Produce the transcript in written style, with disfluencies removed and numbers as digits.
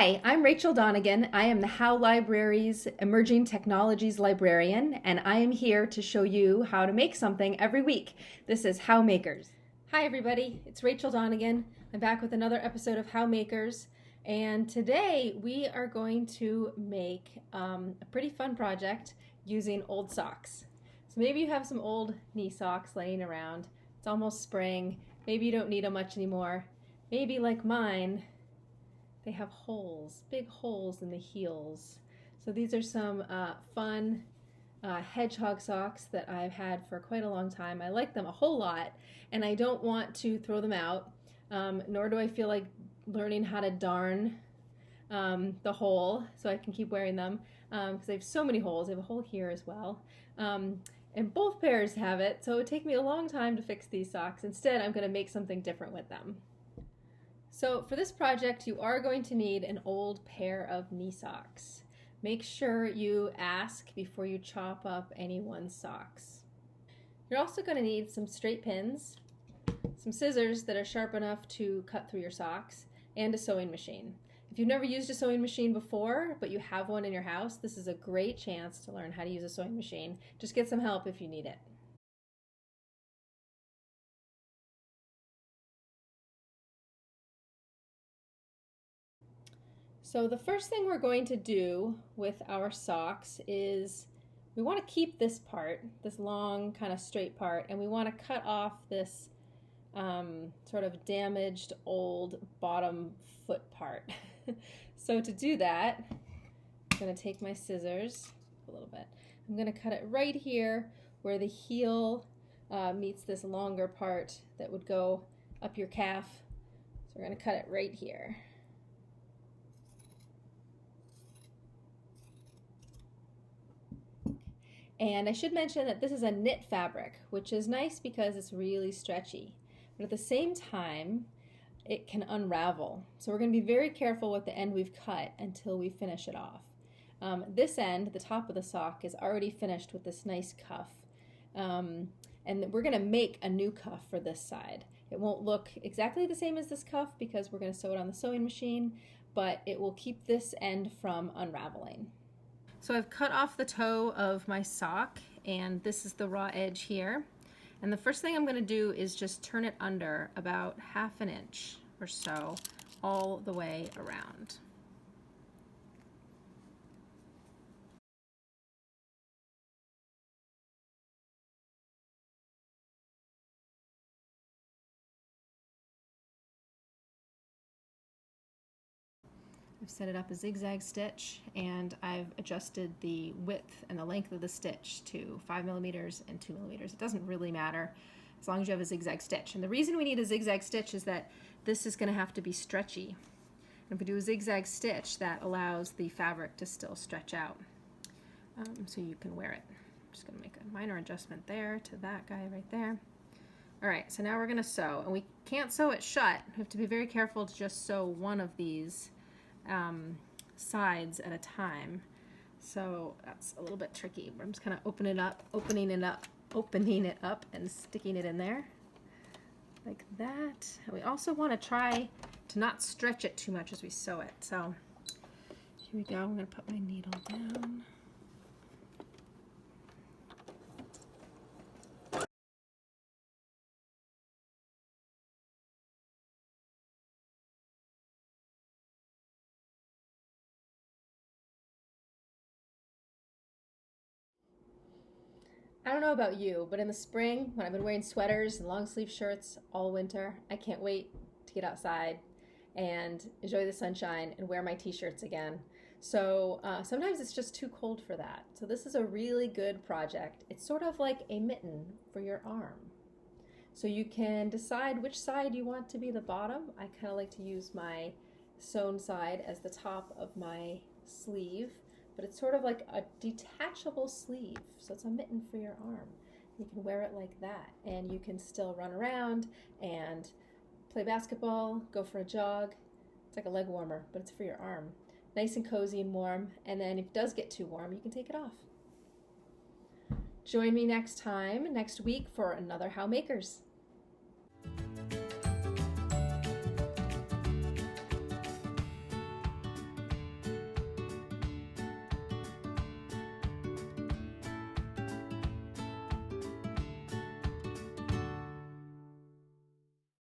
Hi, I'm Rachel Donegan. I am the How Library's Emerging Technologies Librarian, and I am here to show you how to make something every week. This is How Makers. Hi, everybody. It's Rachel Donegan. I'm back with another episode of How Makers, and today we are going to make a pretty fun project using old socks. So maybe you have some old knee socks laying around. It's almost spring. Maybe you don't need them much anymore. Maybe, like mine, they have holes, big holes in the heels. So these are some fun hedgehog socks that I've had for quite a long time. I like them a whole lot, and I don't want to throw them out, nor do I feel like learning how to darn the hole so I can keep wearing them, because they have so many holes. They have a hole here as well. And both pairs have it, so it would take me a long time to fix these socks. Instead, I'm going to make something different with them. So for this project, you are going to need an old pair of knee socks. Make sure you ask before you chop up anyone's socks. You're also going to need some straight pins, some scissors that are sharp enough to cut through your socks, and a sewing machine. If you've never used a sewing machine before, but you have one in your house, this is a great chance to learn how to use a sewing machine. Just get some help if you need it. So the first thing we're going to do with our socks is we want to keep this part, this long kind of straight part, and we want to cut off this sort of damaged old bottom foot part. So to do that, I'm going to take my scissors a little bit. I'm going to cut it right here where the heel meets this longer part that would go up your calf. So we're going to cut it right here. And I should mention that this is a knit fabric, which is nice because it's really stretchy. But at the same time, it can unravel. So we're going to be very careful with the end we've cut until we finish it off. This end, the top of the sock, is already finished with this nice cuff. And we're going to make a new cuff for this side. It won't look exactly the same as this cuff because we're going to sew it on the sewing machine, but it will keep this end from unraveling. So I've cut off the toe of my sock, and this is the raw edge here. And the first thing I'm going to do is just turn it under about 1/2 inch or so all the way around. I've set it up a zigzag stitch, and I've adjusted the width and the length of the stitch to 5 millimeters and 2 millimeters. It doesn't really matter as long as you have a zigzag stitch. And the reason we need a zigzag stitch is that this is going to have to be stretchy. And if we do a zigzag stitch, that allows the fabric to still stretch out, so you can wear it. I'm just going to make a minor adjustment there to that guy right there. All right, so now we're going to sew, and we can't sew it shut. We have to be very careful to just sew one of these sides at a time. So that's a little bit tricky. I'm just kind of opening it up and sticking it in there like that. And we also want to try to not stretch it too much as we sew it. So here we go. I'm going to put my needle down. I don't know about you, but in the spring, when I've been wearing sweaters and long sleeve shirts all winter, I can't wait to get outside and enjoy the sunshine and wear my t-shirts again. So sometimes it's just too cold for that. So this is a really good project. It's sort of like a mitten for your arm. So you can decide which side you want to be the bottom. I kind of like to use my sewn side as the top of my sleeve, but it's sort of like a detachable sleeve. So it's a mitten for your arm. You can wear it like that, and you can still run around and play basketball, go for a jog. It's like a leg warmer, but it's for your arm. Nice and cozy and warm, and then if it does get too warm, you can take it off. Join me next week for another How Makers.